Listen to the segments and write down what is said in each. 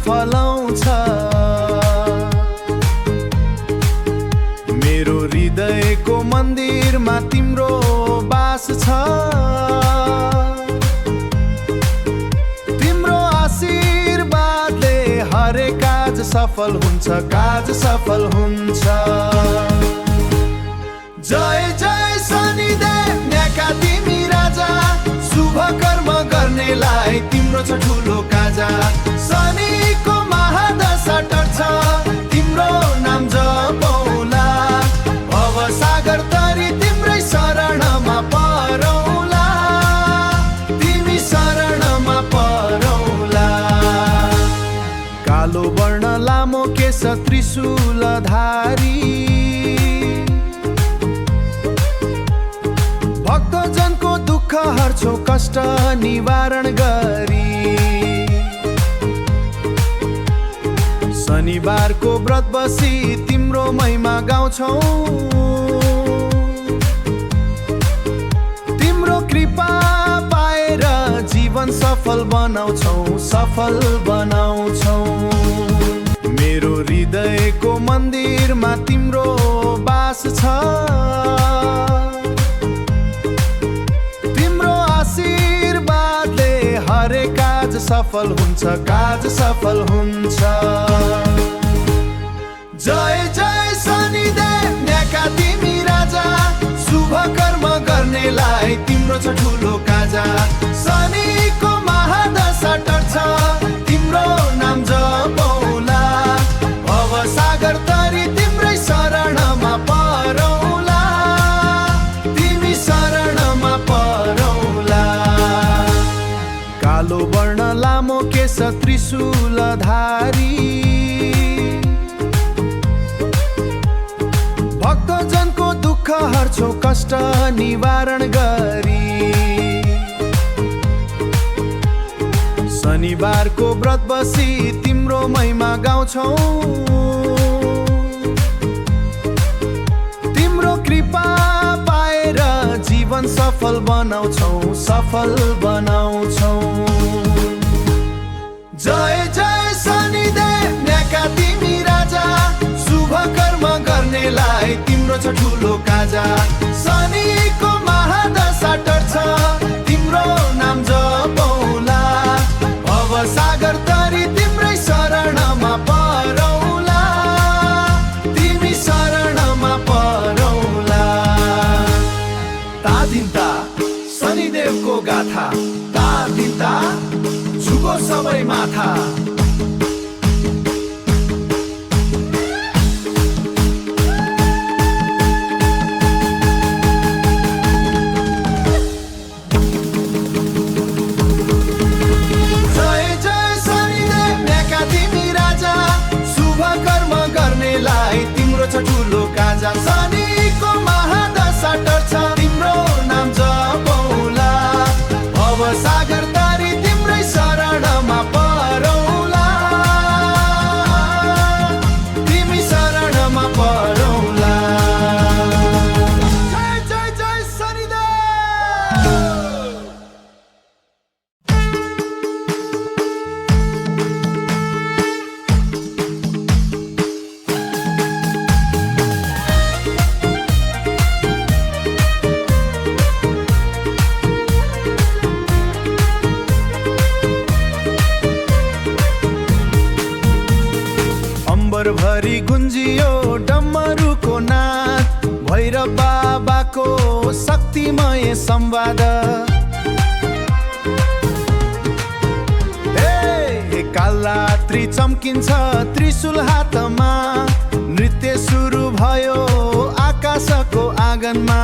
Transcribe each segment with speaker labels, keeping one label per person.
Speaker 1: फलाउँछ। मेरो हृदयको मन्दिरमा तिम्रो बास छ। तिम्रो आशीर्वादले हरेक काज सफल हुन्छ, काज सफल हुन्छ। जय जय शनिदेव न्याका तिमी राजा, शुभ कर्म गर्नेलाई तिम्रो छ ठुलो काजा। शनिको महादशा टर्छ, तिम्रो नाम जपौला। भव सागर तरी तिम्रै शरणमा परौला, तिमी शरणमा परौला। कालो वर्ण लामो केश त्रिशूलधारी, भक्तजनको दुःख हर्छौ कष्ट निवारण गरी। शनिबारको व्रत बसी तिम्रो महिमा गाउँछौ, तिम्रो कृपा पाएर जीवन सफल बनाउँछौ, सफल बनाउँछौ। मेरो हृदयको मन्दिरमा तिम्रो बास छ। आशीर्वादले हरेक काज सफल हुन्छ, काज सफल हुन्छ। जय जय शनिदेव न्याका तिमी राजा, शुभ कर्म गर्नेलाई तिम्रो छ ठुलो काजा। शनिको महादशा टर्छ, तिम्रो नाम जपौला। भव सागर तरी तिम्रै शरणमा परौला, तिमी शरणमा परौला। कालो वर्ण लामो केश त्रिशूलधारी, भक्तजनको दुःख हर्छौ कष्ट निवारण गरी। शनिबारको व्रत बसी तिम्रो महिमा गाउँछौ, तिम्रो कृपा पाएर जीवन सफल बनाउँछौ, सफल बनाउँछौ। जय जय शनिदेव न्याका तिमी राजा, शुभ कर्म गर्नेलाई तिम्रो छ ठुलो काजा। शनिको महादशा टर्छ, तिम्रो नाम जपौला। भव सागर तरी तिम्रै शरणमा परौला, तिमी शरणमा परौला। तादिन्ता शनिदेवको गाथा, तादिन्ता झुको सबै माथा। जय जय शनिदेव न्याका तिमी राजा, शुभ कर्म गर्नेलाई तिम्रो छ ठुलो काजा। शनिको महादशा टर्छ, तिम्रो नाम जपौला। भव सागर तरी तिम्रै शरणमा परौला, तिमी शरणमा परौला। जय जय जय शनिदेव। भरि गुन्जियो डमरुको नाद, भैरव बाबाको शक्तिमय संवाद। कालरात्रि चम्किन्छ त्रिशूल हातमा, नृत्य सुरु भयो आकाशको आँगनमा।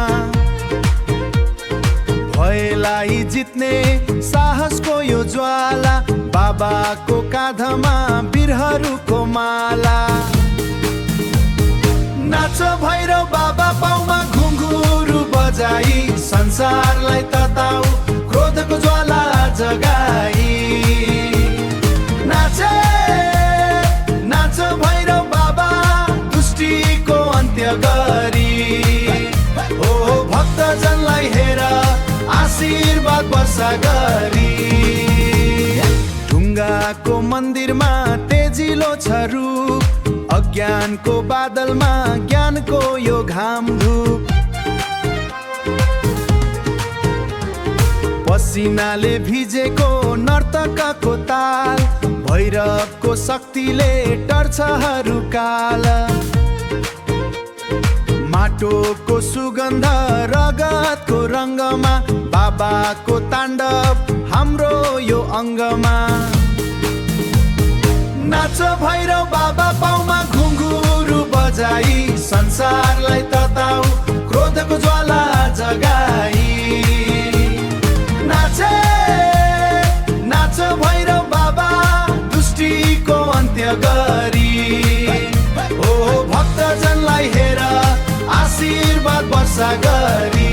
Speaker 1: भयलाई जित्ने साहसको यो ज्वाला, बाबाको काँधमा वीरहरूको माला। नाच भैरव बाबा पाउमा घुङ्घुरु बजाई, संसारलाई तताउ क्रोधको ज्वाला जगाई। नाचे नाच भैरव बाबा दुष्टिको अन्त्य गरी। ओ भक्तजनलाई हेर आशीर्वाद वर्षा गरी। ढुङ्गाको मन्दिरमा तेजिलो छ रूप अज्ञानको बादलमा ज्ञानको यो घाम धूप पसिनाले भिजेको नर्तकको ताल भैरवको शक्तिले टर्छ हरूकाल माटोको सुगन्ध रगतको रङ्गमा बाबाको ताण्डव हाम्रो यो अङ्गमा नाच भैरव बाबा पाउमा घुङ्गुरु बजाई संसारलाई तताउ क्रोधको ज्वाला जगाई नाचे नाच भैरव बाबा दुष्टिको अन्त्य गरी ओ भक्तजनलाई हेर आशीर्वाद वर्षा गरी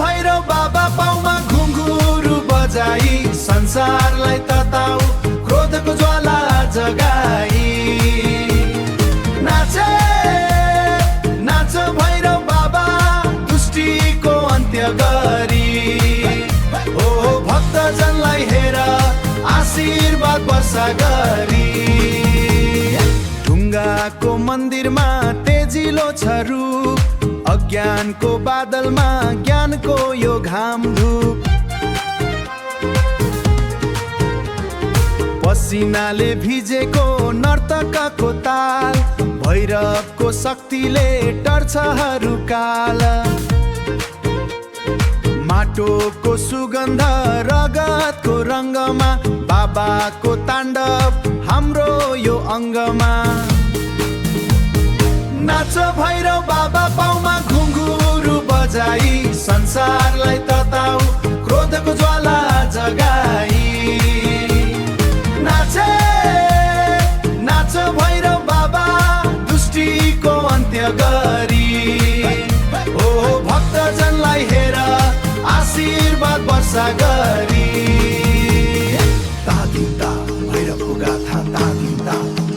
Speaker 1: भैरव बाबा पाउमा घुङ्गुरु बजाई संसारलाई तताउ क्रोधको ज्वाला जगाई नाचे नाच भैरव बाबा दुष्टिको अन्त्य गरी ओ भक्तजनलाई हेर आशीर्वाद वर्षा गरी ढुङ्गाको मन्दिरमा तेजिलो छ रूप अज्ञानको बादलमा ज्ञानको यो घाम धूप पसिनाले भिजेको नर्तकको ताल भैरवको शक्तिले टर्छ हरूकाल माटोको सुगन्ध रगतको रङ्गमा बाबाको ताण्डव हाम्रो यो अङ्गमा नाच भैरव बाबा पाउमा घुङ्गुरु बजाई संसारलाई तताउ क्रोधको ज्वाला जगाई नाचे नाच भैरव बाबा दुष्टिको अन्त्य गरी ओ भक्तजनलाई हेर आशीर्वाद वर्षा गरी तादिन्ता भैरवको गाथा तादिन्ता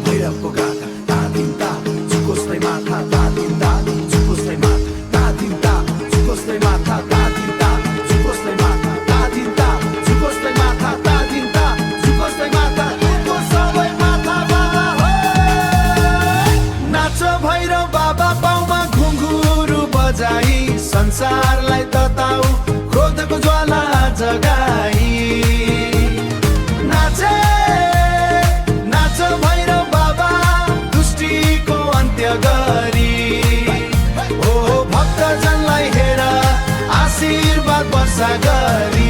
Speaker 1: भैरवको गाथा तादिन्ता झुकोस्दै माथा तादिन्ता झुकोस्दै माथा तादिन्ता झुकोस्दै माथा तादिन्ता झुकोस्दै माथा तादिन्ता झुकोस्दै माथा तादिन्ता झुकोस्दै माथा तुमको सबै माथा बाबा हो नाच भैरव बाबा पाउमा घुङ्गुरु बजाई संसारलाई तताउ क्रोधको ज्वाला जगाई नाचे नाच भैरव बाबा दुष्टिको अन्त्य गरी ओ भक्तजनलाई हेर आशीर्वाद वर्षा गरी